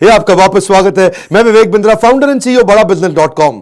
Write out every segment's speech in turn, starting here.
ये आपका वापस स्वागत है। मैं Vivek Bindra, founder and CEO बड़ा बिजनेस.com।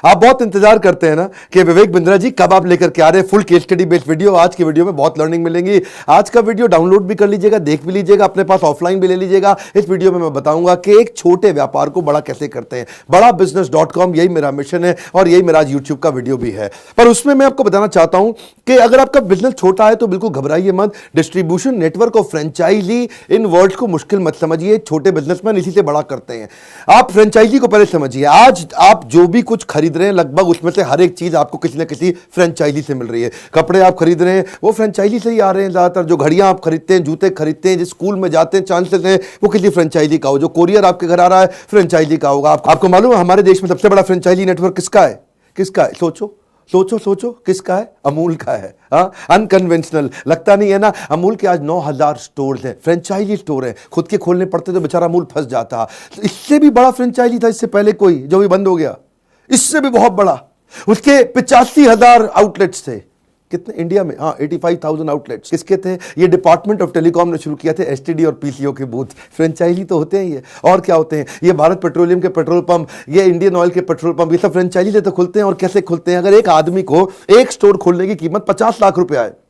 आप बहुत इंतजार करते हैं ना कि विवेक बिंद्रा जी कब आप लेकर के आ रहे हैं full case study based video. आज की वीडियो में बहुत लर्निंग मिलेंगी। आज का वीडियो डाउनलोड भी कर लीजिएगा, देख भी लीजिएगा, अपने पास ऑफलाइन भी ले लीजिएगा। इस वीडियो में मैं बताऊंगा कि एक छोटे व्यापार को बड़ा कैसे करते हैं। बड़ा बिजनेस.com, यही मेरा मिशन है और यही मेरा यूट्यूब का वीडियो भी है। पर उसमें मैं आपको बताना चाहता हूं कि अगर आपका बिजनेस छोटा है तो बिल्कुल घबराइए मत। डिस्ट्रीब्यूशन नेटवर्क और फ्रेंचाइजी, इन वर्ड्स को मुश्किल मत समझिए। छोटे बिजनेसमैन इसी से बड़ा करते हैं। आप फ्रेंचाइजी को पहले समझिए। आज आप जो भी कुछ खरीद रहे हैं लगभग उसमें से हर एक चीज आपको किसी ना किसी फ्रेंचाइजी से मिल रही है। कपड़े आप खरीद रहे हैं वो फ्रेंचाइजी से ही आ रहे हैं ज्यादातर। जो घड़ियां आप खरीदते हैं, जूते खरीदते हैं, जिस स्कूल में जाते हैं, चांसेस हैं वो किसी फ्रेंचाइजी का हो। जो कोरियर आपके घर आ रहा है फ्रेंचाइजी का होगा। आपको मालूम है हमारे देश में सबसे बड़ा फ्रेंचाइजी नेटवर्क किसका है? किसका है? सोचो सोचो सोचो, किसका है? अमूल का है। अनकन्वेंशनल लगता नहीं है ना? अमूल के आज 9,000 स्टोर्स हैं, फ्रेंचाइजी स्टोर हैं। खुद के खोलने पड़ते तो बेचारा अमूल फंस जाता। तो इससे भी बड़ा फ्रेंचाइजी था इससे पहले कोई, जो भी बंद हो गया। इससे भी बहुत बड़ा, उसके 85,000 आउटलेट्स थे। कितने इंडिया में? 85,000 आउटलेट्स। किसके थे? ये डिपार्टमेंट ऑफ टेलीकॉम ने शुरू किया थे, एसटीडी और पीसीओ के बूथ। फ्रेंचाइजी तो होते हैं ये, और क्या होते हैं? ये भारत पेट्रोलियम के पेट्रोल पंप, ये इंडियन ऑयल के पेट्रोल पंप, ये सब फ्रेंचाइजी से तो खुलते हैं। और कैसे खुलते हैं? अगर एक आदमी को एक स्टोर खोलने की कीमत 50 लाख रुपया है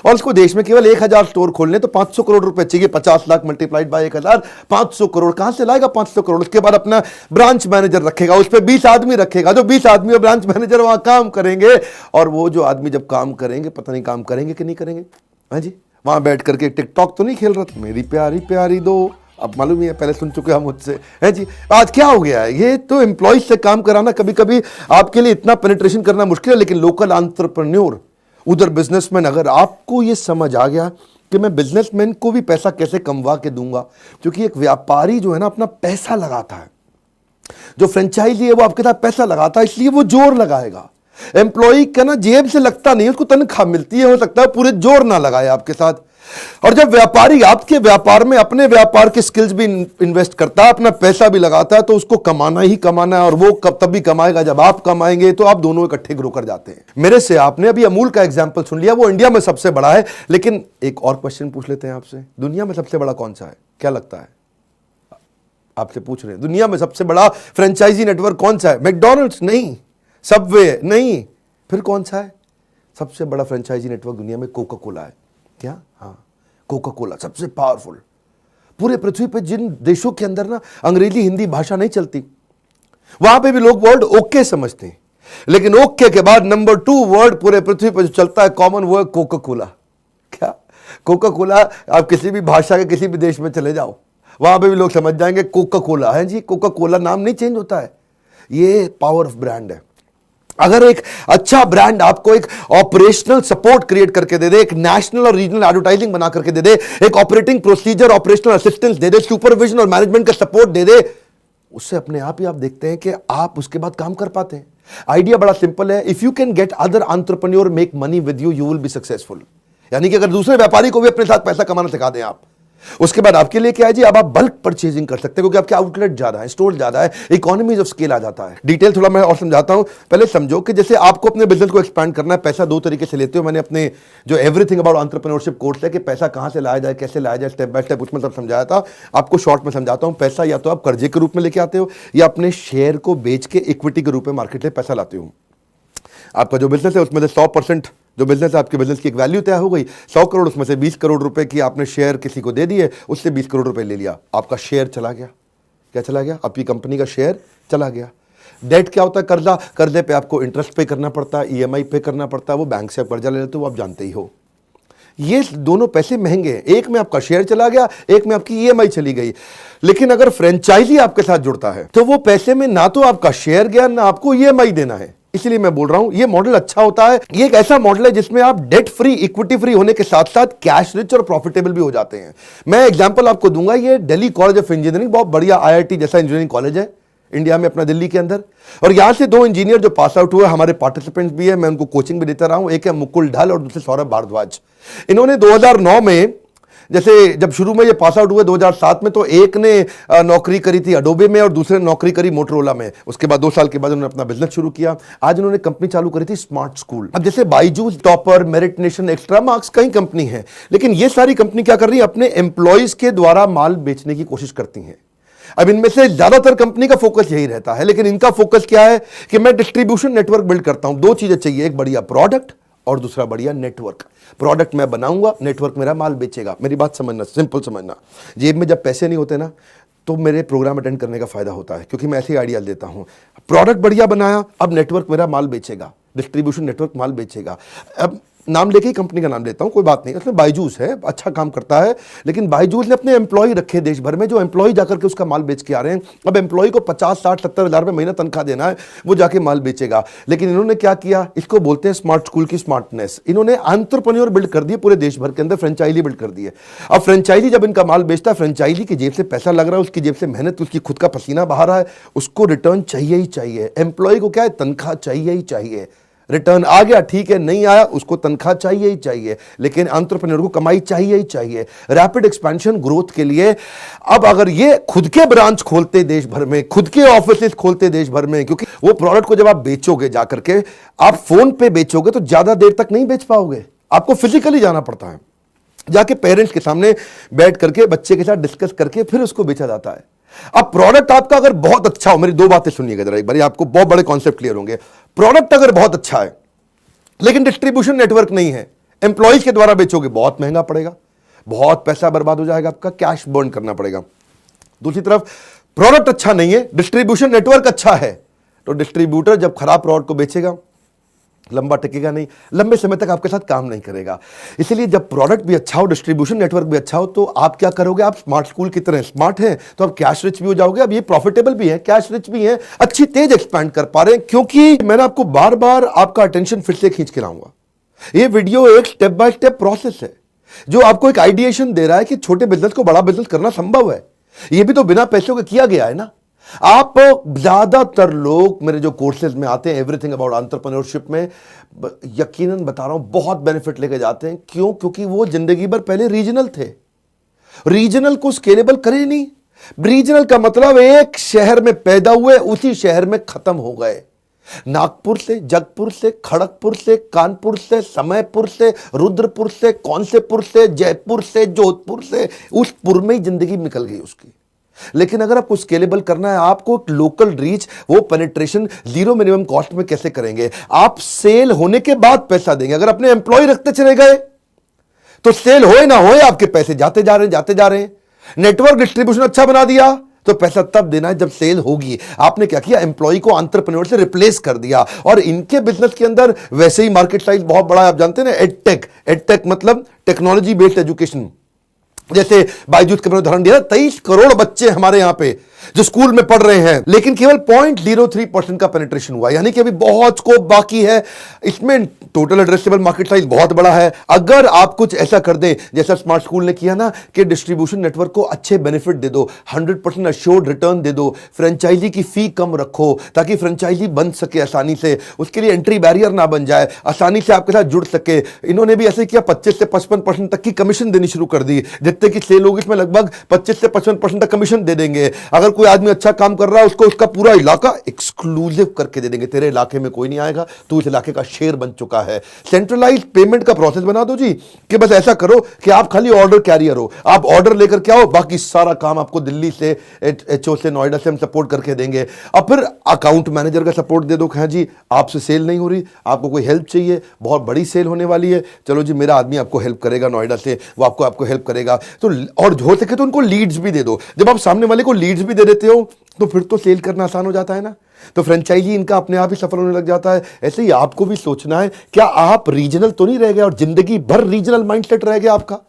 और उसको देश में केवल 1,000 स्टोर खोलने तो 500 करोड़ रुपए चाहिए। 50 लाख मल्टीप्लाइड बाय 1,000, 500 करोड़। कहां से लाएगा 500 करोड़? उसके बाद अपना ब्रांच मैनेजर रखेगा, उस पर 20 आदमी रखेगा। जो 20 आदमी और ब्रांच मैनेजर वहां काम करेंगे। और वो जो आदमी जब काम करेंगे, पता नहीं काम करेंगे कि नहीं करेंगे। हाँ जी, वहां बैठ करके टिकटॉक तो नहीं खेल रहा था, मेरी प्यारी प्यारी दो। अब मालूम ही है, पहले सुन चुके हम मुझसे, है जी। आज क्या हो गया है? ये तो एम्प्लॉय से काम कराना कभी कभी आपके लिए इतना पेनिट्रेशन करना मुश्किल है। लेकिन लोकल एंटरप्रेन्योर, उधर बिजनेसमैन, अगर आपको यह समझ आ गया कि मैं बिजनेसमैन को भी पैसा कैसे कमवा के दूंगा, क्योंकि एक व्यापारी जो है ना अपना पैसा लगाता है, जो फ्रेंचाइजी है वो आपके साथ पैसा लगाता है, इसलिए वो जोर लगाएगा। एम्प्लॉय का ना जेब से लगता नहीं, उसको तनख्वाह मिलती है, हो सकता है पूरे जोर ना लगाए आपके साथ। और जब व्यापारी आपके व्यापार में अपने व्यापार के स्किल्स भी इन्वेस्ट करता है, अपना पैसा भी लगाता है, तो उसको कमाना ही कमाना है। और वो तब भी कमाएगा जब आप कमाएंगे। तो आप दोनों इकट्ठे ग्रो कर जाते हैं। मेरे से आपने अभी अमूल का एग्जांपल सुन लिया, वो इंडिया में सबसे बड़ा है। लेकिन एक और क्वेश्चन पूछ लेते हैं आपसे, दुनिया में सबसे बड़ा कौन सा है? क्या लगता है? आपसे पूछ रहे हैं दुनिया में सबसे बड़ा फ्रेंचाइजी नेटवर्क कौन सा है? मैकडॉनल्ड्स नहीं, सबवे नहीं, फिर कौन सा है? सबसे बड़ा फ्रेंचाइजी नेटवर्क दुनिया में कोका कोला है। क्या? हाँ, कोका कोला सबसे पावरफुल। पूरे पृथ्वी पे जिन देशों के अंदर ना अंग्रेजी हिंदी भाषा नहीं चलती, वहां पे भी लोग वर्ड ओके समझते हैं। लेकिन ओके के बाद नंबर 2 वर्ड पूरे पृथ्वी पर जो चलता है, कॉमन, वो है कोका कोला। क्या? Coca Cola. आप किसी भी भाषा के किसी भी देश में चले जाओ, वहां पे भी लोग समझ जाएंगे कोका कोला है जी। कोका कोला नाम नहीं चेंज होता है, ये पावर ऑफ ब्रांड है। अगर एक अच्छा ब्रांड आपको एक ऑपरेशनल सपोर्ट क्रिएट करके दे दे, एक नेशनल और रीजनल एडवर्टाइजिंग बना करके दे दे, एक ऑपरेटिंग प्रोसीजर, ऑपरेशनल असिस्टेंस दे दे, सुपरविजन और मैनेजमेंट का सपोर्ट दे दे, उससे अपने आप ही आप देखते हैं कि आप उसके बाद काम कर पाते हैं। आइडिया बड़ा सिंपल है। If you can get other entrepreneur make money with you, you will be successful. यानी कि अगर दूसरे व्यापारी को भी अपने साथ पैसा कमाना सिखा दें आप, उसके बाद आपके लिए क्या है जी? अब आप बल्क परचेजिंग कर सकते हैं, क्योंकि आपके आउटलेट ज्यादा है, स्टोर ज्यादा है, इकोनॉमीज ऑफ स्केल आ जाता है। डिटेल थोड़ा मैं और समझाता हूं। पहले समझो कि जैसे आपको अपने बिजनेस को एक्सपैंड करना है, पैसा 2 तरीके से लेते हो। मैंने अपने जो एवरीथिंग अबाउट एंटरप्रेन्योरशिप कोर्स है कि पैसा कहां से लाया जाए, कैसे लाया जाए, स्टेप बाय स्टेप, उसमें सब समझाया था। आपको शॉर्ट में समझाता हूं। पैसा या तो आप कर्जे के रूप में लेके आते हो, या अपने शेयर को बेच के इक्विटी के रूप में मार्केट में पैसा लाते हो। आपका जो बिजनेस है उसमें से 100% जो बिजनेस है, आपके बिजनेस की एक वैल्यू तय हो गई, 100 करोड़, उसमें से 20 करोड़ रुपए की आपने शेयर किसी को दे दिए, उससे 20 करोड़ रुपए ले लिया, आपका शेयर चला गया। क्या चला गया? आपकी कंपनी का शेयर चला गया। डेट क्या होता है? कर्जा। कर्जे पे आपको इंटरेस्ट पे करना पड़ता है, ईएमआई पे करना पड़ता है। वो बैंक से आप कर्जा ले लेते हो, आप जानते ही हो। ये दोनों पैसे महंगे हैं। एक में आपका शेयर चला गया, एक में आपकी ईएमआई चली गई। लेकिन अगर फ्रेंचाइजी आपके साथ जुड़ता है तो वो पैसे में ना तो आपका शेयर गया, ना आपको ईएमआई देना है। इसलिए मैं बोल रहा हूं ये मॉडल अच्छा होता है। ये एक ऐसा मॉडल है जिसमें आप डेट फ्री, इक्विटी फ्री होने के साथ साथ कैश रिच और प्रॉफिटेबल भी हो जाते हैं। मैं एग्जांपल आपको दूंगा। ये दिल्ली कॉलेज ऑफ इंजीनियरिंग, बहुत बढ़िया आईआईटी जैसा इंजीनियरिंग कॉलेज है इंडिया में, अपना दिल्ली के अंदर। और यहां से 2 इंजीनियर जो पास आउट हुए, हमारे पार्टिसिपेंट्स भी है, मैं उनको कोचिंग भी देता रहा हूं। एक है मुकुल ढाल और दूसरे सौरभ भारद्वाज। इन्होंने 2009 में, जैसे जब शुरू में ये पास आउट हुए 2007 में, तो एक ने नौकरी करी थी अडोबे में और दूसरे ने नौकरी करी मोटरोला में। उसके बाद 2 साल के बाद उन्होंने अपना बिजनेस शुरू किया। आज उन्होंने कंपनी चालू करी थी स्मार्ट स्कूल। अब जैसे Byju's, topper, merit nation, extra marks, कई कंपनी है, लेकिन ये सारी कंपनी क्या कर रही है? अपने एम्प्लॉयज के द्वारा माल बेचने की कोशिश करती हैं। अब इनमें से ज्यादातर कंपनी का फोकस यही रहता है, लेकिन इनका फोकस क्या है कि मैं डिस्ट्रीब्यूशन नेटवर्क बिल्ड करता हूं। दो चीजें चाहिए, एक बढ़िया प्रोडक्ट और दूसरा बढ़िया नेटवर्क। प्रोडक्ट मैं बनाऊंगा, नेटवर्क मेरा माल बेचेगा। मेरी बात समझना, सिंपल समझना। जेब में जब पैसे नहीं होते ना तो मेरे प्रोग्राम अटेंड करने का फायदा होता है, क्योंकि मैं ऐसे ही आइडिया देता हूं। प्रोडक्ट बढ़िया बनाया, अब नेटवर्क मेरा माल बेचेगा, डिस्ट्रीब्यूशन नेटवर्क माल बेचेगा। अब नाम लेके ही कंपनी का नाम लेता हूं, कोई बात नहीं, उसमें बायजूस है, अच्छा काम करता है, लेकिन बायजूस ने अपने एम्प्लॉय रखे देश भर में, जो एम्प्लॉय जाकर के उसका माल बेच के आ रहे हैं। अब एम्प्लॉय को 50, 60, 70 हज़ार रुपये महीना तनख्वाह देना है, वो जाके माल बेचेगा। लेकिन इन्होंने क्या किया, इसको बोलते हैं स्मार्ट स्कूल की स्मार्टनेस। इन्होंने एंटरप्रेन्योर बिल्ड कर दिए पूरे देश भर के अंदर, फ्रेंचाइजी बिल्ड कर दिए। अब फ्रेंचाइजी जब इनका माल बेचता है, फ्रेंचाइजी की जेब से पैसा लग रहा है, उसकी जेब से मेहनत, उसकी खुद का पसीना बहा रहा है, उसको रिटर्न चाहिए ही चाहिए। एम्प्लॉय को क्या है, तनख्वाह चाहिए ही चाहिए। रिटर्न आ गया ठीक है, नहीं आया उसको तनख्वाह चाहिए ही चाहिए, लेकिन एंटरप्रेन्योर को कमाई चाहिए ही चाहिए, रैपिड एक्सपेंशन ग्रोथ के लिए। अब अगर ये खुद के ब्रांच खोलते देश भर में, खुद के ऑफिस खोलते देश भर में, क्योंकि वो प्रोडक्ट को जब आप बेचोगे जाकर के, आप फोन पे बेचोगे तो ज्यादा देर तक नहीं बेच पाओगे, आपको फिजिकली जाना पड़ता है, जाके पेरेंट्स के सामने बैठ करके बच्चे के साथ डिस्कस करके फिर उसको बेचा जाता है। अब प्रोडक्ट आपका अगर बहुत अच्छा हो, मेरी दो बातें सुनिएगा जरा एक बार, आपको बहुत बड़े कॉन्सेप्ट क्लियर होंगे। प्रोडक्ट अगर बहुत अच्छा है लेकिन डिस्ट्रीब्यूशन नेटवर्क नहीं है, एम्प्लॉइज के द्वारा बेचोगे, बहुत महंगा पड़ेगा, बहुत पैसा बर्बाद हो जाएगा, आपका कैश बर्न करना पड़ेगा। दूसरी तरफ प्रोडक्ट अच्छा नहीं है, डिस्ट्रीब्यूशन नेटवर्क अच्छा है, तो डिस्ट्रीब्यूटर जब खराब प्रोडक्ट को बेचेगा, लंबा टिकेगा नहीं, लंबे समय तक आपके साथ काम नहीं करेगा। इसलिए जब प्रोडक्ट भी अच्छा हो, डिस्ट्रीब्यूशन नेटवर्क भी अच्छा हो, तो आप क्या करोगे, आप स्मार्ट स्कूल की तरह स्मार्ट हैं तो आप कैश रिच भी हो जाओगे। अब ये प्रॉफिटेबल भी है, कैश रिच भी है, अच्छी तेज एक्सपैंड कर पा रहे हैं, क्योंकि मैंने आपको बार बार आपका अटेंशन फिर से खींच के लाऊंगा। ये वीडियो एक स्टेप बाय स्टेप प्रोसेस है जो आपको एक आइडिएशन दे रहा है कि छोटे बिजनेस को बड़ा बिजनेस करना संभव है। ये भी तो बिना पैसों के किया गया है ना। आप ज्यादातर लोग मेरे जो कोर्सेज में आते हैं, एवरीथिंग अबाउट एंटरप्रेन्योरशिप में, यकीनन बता रहा हूं, बहुत बेनिफिट लेके जाते हैं। क्यों? क्योंकि वो जिंदगी भर पहले रीजनल थे, रीजनल को स्केलेबल करे नहीं। रीजनल का मतलब एक शहर में पैदा हुए, उसी शहर में खत्म हो गए। नागपुर से, जगपुर से, खड़गपुर से, कानपुर से, समयपुर से, रुद्रपुर से, कौनसेपुर से, जयपुर से, जोधपुर से, उस पुर में ही जिंदगी निकल गई उसकी। लेकिन अगर आपको स्केलेबल करना है, आपको लोकल रीच, वो पेनिट्रेशन जीरो मिनिमम कॉस्ट में कैसे करेंगे? आप सेल होने के बाद पैसा देंगे। अगर अपने एम्प्लॉय रखते चले गए तो सेल होए ना होए आपके पैसे जाते जा रहे हैं। नेटवर्क डिस्ट्रीब्यूशन अच्छा बना दिया तो पैसा तब देना है जब सेल होगी। आपने क्या किया, एम्प्लॉय को एंटरप्रेन्योर से रिप्लेस कर दिया। और इनके बिजनेस के अंदर वैसे ही मार्केट साइज बहुत बड़ा है, आप जानते हैं ना। एडटेक मतलब टेक्नोलॉजी बेस्ड एजुकेशन। जैसे बायजूस का मैंने उदाहरण दिया, 23 करोड़ बच्चे हमारे यहां पे जो स्कूल में पढ़ रहे हैं, लेकिन केवल 0.03% का पेनिट्रेशन हुआ, यानी कि अभी बहुत स्कोप बाकी है। इसमें टोटल एड्रेसेबल मार्केट साइज बहुत बड़ा है। अगर आप कुछ ऐसा कर दें जैसा स्मार्ट स्कूल ने किया ना, कि डिस्ट्रीब्यूशन नेटवर्क को अच्छे बेनिफिट दे दो, 100% अश्योर्ड रिटर्न दे दो, फ्रेंचाइजी की फी कम रखो ताकि फ्रेंचाइजी बन सके आसानी से, उसके लिए एंट्री बैरियर ना बन जाए, आसानी से आपके साथ जुड़ सके। इन्होंने भी ऐसे किया, 25 से 55% तक की कमीशन देनी शुरू कर दी। जितने की सेल होगी इसमें लगभग 25 से 55% तक कमीशन दे देंगे। अगर कोई आदमी अच्छा काम कर रहा है, उसको उसका पूरा इलाका एक्सक्लूसिव करके दे देंगे। तेरे इलाके में कोई नहीं आएगा, तू इस इलाके का शेर बन चुका है। सेंट्रलाइज्ड पेमेंट का प्रोसेस बना दो जी, कि बस ऐसा करो कि आप खाली ऑर्डर कैरियर हो, आप ऑर्डर लेकर के आओ, बाकी सारा काम आपको दिल्ली से, एचओ से, नोएडा से हम सपोर्ट करके देंगे। अब फिर अकाउंट मैनेजर का सपोर्ट दे दो, हाँ जी आपसे सेल नहीं हो रही, आपको कोई हेल्प चाहिए, बहुत बड़ी सेल होने वाली है, चलो जी मेरा आदमी आपको हेल्प करेगा नोएडा से, वो आपको हेल्प करेगा। तो और हो सके तो उनको लीड्स भी दे दो। जब आप सामने वाले को लीड्स भी दे देते हो तो फिर तो सेल करना आसान हो जाता है ना। तो फ्रेंचाइजी इनका अपने आप ही सफल होने लग जाता है। ऐसे ही आपको भी सोचना है, क्या आप रीजनल तो नहीं रह गए और जिंदगी भर रीजनल माइंडसेट रह गया आपका?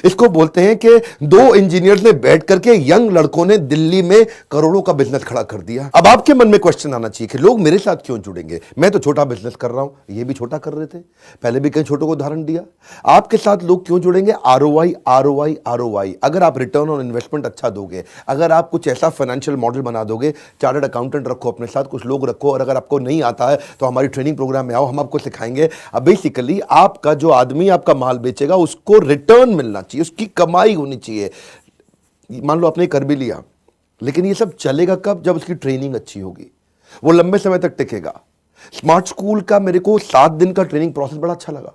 इसको बोलते हैं कि दो इंजीनियर्स ने बैठ करके यंग लड़कों ने दिल्ली में करोड़ों का बिजनेस खड़ा कर दिया। अब आपके मन में क्वेश्चन आना चाहिए कि लोग मेरे साथ क्यों जुड़ेंगे, मैं तो छोटा बिजनेस कर रहा हूं, ये भी छोटा कर रहे थे, पहले भी कई छोटों को उदाहरण दिया। आपके साथ लोग क्यों जुड़ेंगे? ROI, ROI, ROI. अगर आप रिटर्न ऑन इन्वेस्टमेंट अच्छा दोगे, अगर आप कुछ ऐसा फाइनेंशियल मॉडल बना दोगे, चार्टर्ड अकाउंटेंट रखो अपने साथ, कुछ लोग रखो, और अगर आपको नहीं आता है तो हमारी ट्रेनिंग प्रोग्राम में आओ, हम आपको सिखाएंगे। अब बेसिकली आपका जो आदमी आपका माल बेचेगा उसको रिटर्न मिलना चाहिए, उसकी कमाई होनी चाहिए। मान लो आपने कर भी लिया, लेकिन ये सब चलेगा कब? जब उसकी ट्रेनिंग अच्छी होगी, वो लंबे समय तक टिकेगा। स्मार्ट स्कूल का मेरे को 7 दिन का ट्रेनिंग प्रोसेस बड़ा अच्छा लगा।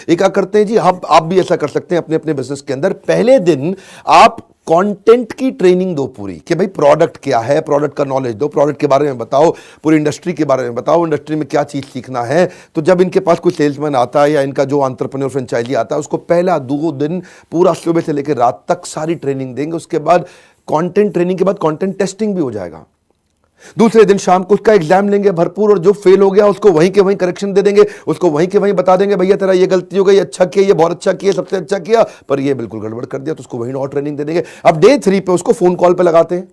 ये क्या करते हैं जी, आप भी ऐसा कर सकते हैं अपने अपने बिजनेस के अंदर। पहले दिन आप कंटेंट की ट्रेनिंग दो पूरी, कि भाई प्रोडक्ट क्या है, प्रोडक्ट का नॉलेज दो, प्रोडक्ट के बारे में बताओ, पूरी इंडस्ट्री के बारे में बताओ, इंडस्ट्री में क्या चीज़ सीखना है। तो जब इनके पास कोई सेल्समैन आता है या इनका जो एंटरप्रेन्योर फ्रेंचाइजी आता है, उसको पहला 2 दिन पूरा सुबह से लेकर रात तक सारी ट्रेनिंग देंगे। उसके बाद कंटेंट ट्रेनिंग के बाद कंटेंट टेस्टिंग भी हो जाएगा। दूसरे दिन शाम को उसका एग्जाम लेंगे भरपूर, और जो फेल हो गया उसको वहीं के वहीं करेक्शन दे देंगे, उसको वहीं के वहीं बता देंगे भैया तेरा ये गलती हो गई, अच्छा किया, ये बहुत अच्छा किया, सबसे अच्छा किया, पर ये बिल्कुल गड़बड़ कर दिया, तो उसको वहीं और ट्रेनिंग दे देंगे। अब डे 3 पे उसको फोन कॉल पे लगाते हैं।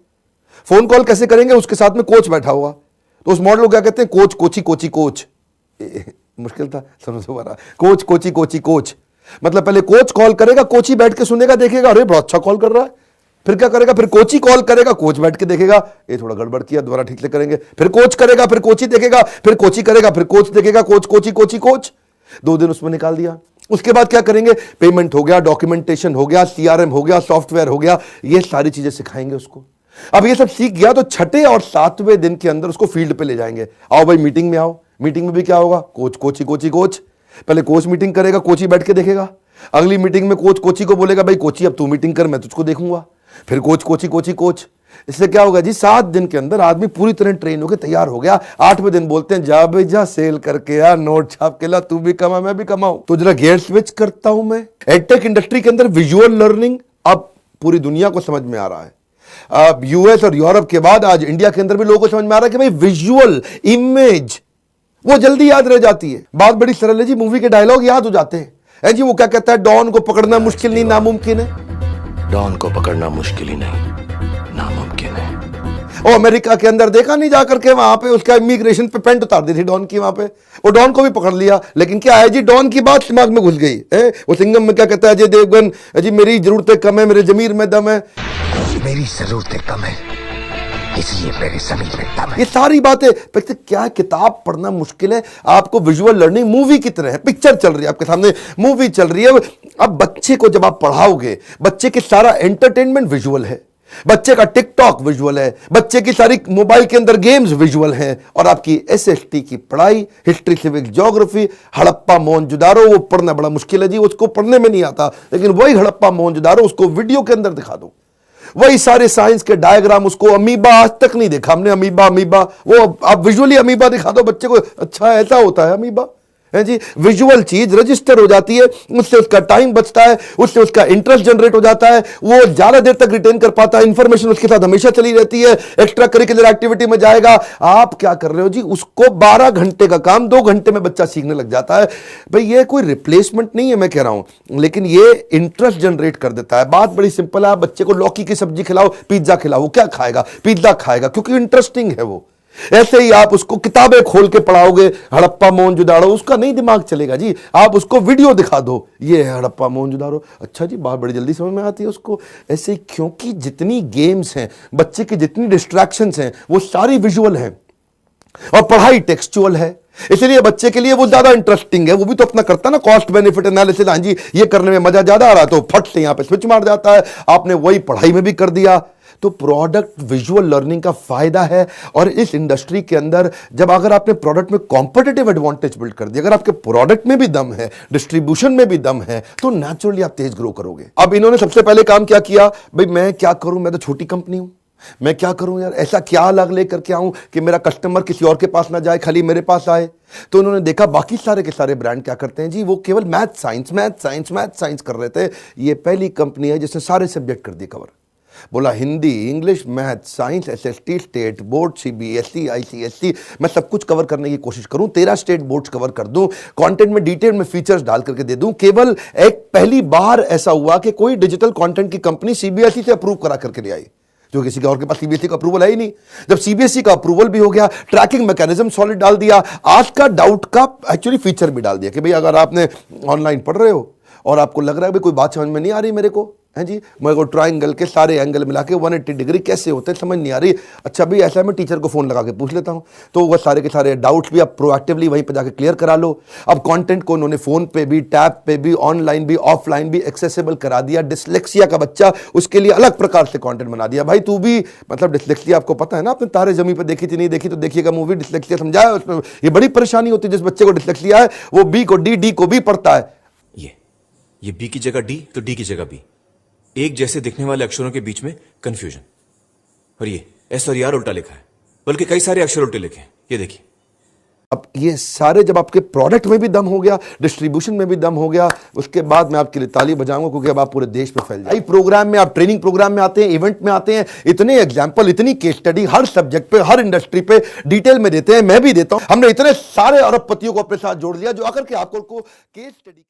फोन कॉल कैसे करेंगे, उसके साथ में कोच बैठा हुआ, तो उस मॉडल को क्या कहते हैं, कोच कोची कोची कोच। मुश्किल था, समझो दोबारा, कोच कोची कोची कोच। मतलब पहले कोच कॉल करेगा, कोची बैठ के सुनेगा, देखेगा अरे बड़ा अच्छा कॉल कर रहा है। फिर क्या करेगा, फिर कोची कॉल करेगा, कोच बैठ के देखेगा ये थोड़ा गड़बड़ किया, दोबारा ठीक से करेंगे। फिर कोच करेगा, फिर कोची देखेगा, फिर कोची करेगा, फिर कोच देखेगा, कोच कोची कोची कोच। 2 दिन उसमें निकाल दिया। उसके बाद क्या करेंगे, पेमेंट हो गया, डॉक्यूमेंटेशन हो गया, CRM हो गया, सॉफ्टवेयर हो गया, ये सारी चीजें सिखाएंगे उसको। अब ये सब सीख गया तो छठे और 7वें दिन के अंदर उसको फील्ड पे ले जाएंगे। आओ भाई मीटिंग में आओ। मीटिंग में भी क्या होगा, कोच कोची कोची कोच। पहले कोच मीटिंग करेगा, कोची बैठ के देखेगा। अगली मीटिंग में कोच कोची को बोलेगा भाई कोची अब तू मीटिंग कर, मैं तुझको देखूंगा। फिर कोच कोची कोची कोच। इससे क्या होगा जी, 7 दिन के अंदर आदमी पूरी तरह ट्रेन होकर तैयार हो गया। 8वें दिन बोलते हैं जा भाई जा, सेल करके आ, नोट छाप के ला, तू भी कमा मैं भी कमाऊं। तो जरा गियर स्विच करता हूं मैं। एडटेक इंडस्ट्री के अंदर विजुअल लर्निंग अब पूरी दुनिया को समझ में आ रहा है। अब यूएस और यूरोप के बाद आज इंडिया के अंदर भी लोगों को समझ में आ रहा है कि भाई विजुअल इमेज वो जल्दी याद रह जाती है। बात बड़ी सरल है जी, मूवी के डायलॉग याद हो जाते हैं। जी वो क्या कहता है, डॉन को पकड़ना मुश्किल नहीं नामुमकिन है। डॉन को पकड़ना मुश्किल ही नहीं नामुमकिन है। और अमेरिका के अंदर देखा नहीं जाकर के वहां पे उसका इमिग्रेशन पे पेंट उतार दी थी डॉन की, वहां पे वो डॉन को भी पकड़ लिया। लेकिन क्या है जी, डॉन की बात दिमाग में घुस गई है। वो सिंघम में क्या कहता है अजय देवगन, जी मेरी जरूरतें कम है, मेरे जमीर में दम है। मेरी जरूरतें कम है इसलिए मेरे जमीन में दम है। ये सारी बातें क्या, किताब पढ़ना मुश्किल है, आपको विजुअल लर्निंग मूवी की तरह है। पिक्चर चल रही है आपके सामने, मूवी चल रही है। अब बच्चे को जब आप पढ़ाओगे, बच्चे के सारा एंटरटेनमेंट विजुअल है, बच्चे का टिकटॉक विजुअल है, बच्चे की सारी मोबाइल के अंदर गेम्स विजुअल हैं, और आपकी SST की पढ़ाई, history civics geography, Harappa Mohenjodaro वो पढ़ना बड़ा मुश्किल है जी, उसको पढ़ने में नहीं आता। लेकिन वही हड़प्पा मोहनजोदारो उसको वीडियो के अंदर दिखा दो, वही सारे साइंस के डायग्राम उसको, अमीबा आज तक नहीं देखा हमने, अमीबा वो आप विजुअली अमीबा दिखा दो बच्चे को, अच्छा ऐसा होता है अमीबा है जी। विजुअल चीज रजिस्टर हो जाती है, उससे उसका टाइम बचता है, उससे उसका इंटरेस्ट जनरेट हो जाता है, वो ज्यादा देर तक रिटेन कर पाता है, इंफॉर्मेशन उसके साथ हमेशा चली रहती है, एक्स्ट्रा करिकुलर एक्टिविटी में जाएगा। आप क्या कर रहे हो जी, उसको 12 घंटे का काम 2 घंटे में बच्चा सीखने लग जाता है। भाई ये कोई रिप्लेसमेंट नहीं है मैं कह रहा हूं, लेकिन ये इंटरेस्ट जनरेट कर देता है। बात बड़ी सिंपल है, आप बच्चे को लौकी की सब्जी खिलाओ, पिज्जा खिलाओ, क्या खाएगा, पिज्जा खाएगा, क्योंकि इंटरेस्टिंग है वो। ऐसे ही आप उसको किताबें खोल के पढ़ाओगे, हड़प्पा मोहनजोदारो, उसका नहीं दिमाग चलेगा जी। आप उसको वीडियो दिखा दो, ये है हड़प्पा मोहनजोदारो, अच्छा जी, बात बड़ी जल्दी समझ में आती है उसको। ऐसे क्योंकि जितनी गेम्स हैं, बच्चे की जितनी डिस्ट्रैक्शंस हैं, वो सारी विजुअल हैं, और पढ़ाई टेक्सचुअल है, इसलिए बच्चे के लिए वो ज्यादा इंटरेस्टिंग है। वो भी तो अपना करता ना कॉस्ट बेनिफिट एनालिसिस, हाँ जी ये करने में मजा ज्यादा आ रहा है, तो फट से यहां पे स्विच मार जाता है। आपने वही पढ़ाई में भी कर दिया। तो प्रोडक्ट विजुअल लर्निंग का फायदा है। और इस इंडस्ट्री के अंदर जब अगर आपने प्रोडक्ट में कॉम्पिटिटिव एडवांटेज बिल्ड कर दिया, अगर आपके प्रोडक्ट में भी दम है, डिस्ट्रीब्यूशन में भी दम है, तो नेचुरली आप तेज ग्रो करोगे। अब इन्होंने सबसे पहले काम क्या किया, भाई मैं क्या करूं, मैं तो छोटी कंपनी हूं, मैं क्या करूं यार, ऐसा क्या अलग लेकर के आऊं कि मेरा कस्टमर किसी और के पास ना जाए, खाली मेरे पास आए। तो उन्होंने देखा बाकी सारे के सारे ब्रांड क्या करते हैं जी, वो केवल मैथ साइंस कर रहे थे। ये पहली कंपनी है जिसने सारे सब्जेक्ट कर दिए कवर। बोला Hindi, English, math, science, SST, state board, CBSE, ICSE, मैं सब कुछ कवर करने की कोशिश करूं, 13 स्टेट बोर्ड्स कवर कर दूं, कंटेंट में डिटेल में फीचर्स डाल करके दे दूं। केवल एक पहली बार ऐसा हुआ कि कोई डिजिटल कंटेंट की कंपनी CBSE से अप्रूव करा करके ले आई, जो किसी के और के पास CBSE का अप्रूवल है ही नहीं। जब CBSE का अप्रूवल भी हो गया, ट्रैकिंग मैकेनिज्म सॉलिड डाल दिया, आज का डाउट का एक्चुअली फीचर भी डाल दिया कि भाई अगर आपने ऑनलाइन पढ़ रहे हो और आपको लग रहा है भाई कोई बात समझ में नहीं आ रही मेरे को, है जी, मेरे को ट्राइंगल के सारे एंगल मिला के 180 डिग्री कैसे होते हैं समझ नहीं आ रही, अच्छा भाई ऐसा मैं टीचर को फोन लगा के पूछ लेता हूँ, तो वो सारे के सारे डाउट्स भी आप प्रोएक्टिवली वहीं पे जाके क्लियर करा लो। अब कंटेंट को उन्होंने फोन पे भी, टैब पे भी, ऑनलाइन भी, ऑफलाइन भी एक्सेसिबल करा दिया। डिसलेक्सिया का बच्चा, उसके लिए अलग प्रकार से कंटेंट बना दिया। भाई तू भी, मतलब डिसलेक्सिया आपको पता है ना, आपने तारे जमीन पे देखी थी, नहीं देखी तो देखिएगा मूवी, डिसलेक्सिया समझाया उसमें। ये बड़ी परेशानी होती है जिस बच्चे को डिसलेक्सिया है, वो बी को डी को भी पढ़ता है, ये बी की जगह डी तो डी की जगह बी। एक जैसे दिखने वाले अक्षरों के बीच में कंफ्यूजन। और ये एस और आर उल्टा लिखा है, बल्कि कई सारे अक्षर उल्टे लिखे हैं। ये देखिए। अब ये सारे जब आपके प्रोडक्ट में भी दम हो गया, डिस्ट्रीब्यूशन में भी दम हो गया, उसके बाद मैं आपके लिए ताली बजाऊंगा, क्योंकि अब आप पूरे देश में फैल जाए। प्रोग्राम में आप ट्रेनिंग प्रोग्राम में आते हैं, इवेंट में आते हैं, इतने एग्जाम्पल, इतनी केस स्टडी हर सब्जेक्ट पे, हर इंडस्ट्री पे डिटेल में देते हैं, मैं भी देता हूं। हमने इतने सारे अरबपतियों को अपने साथ जोड़ लिया जो आकर के आपको केस स्टडी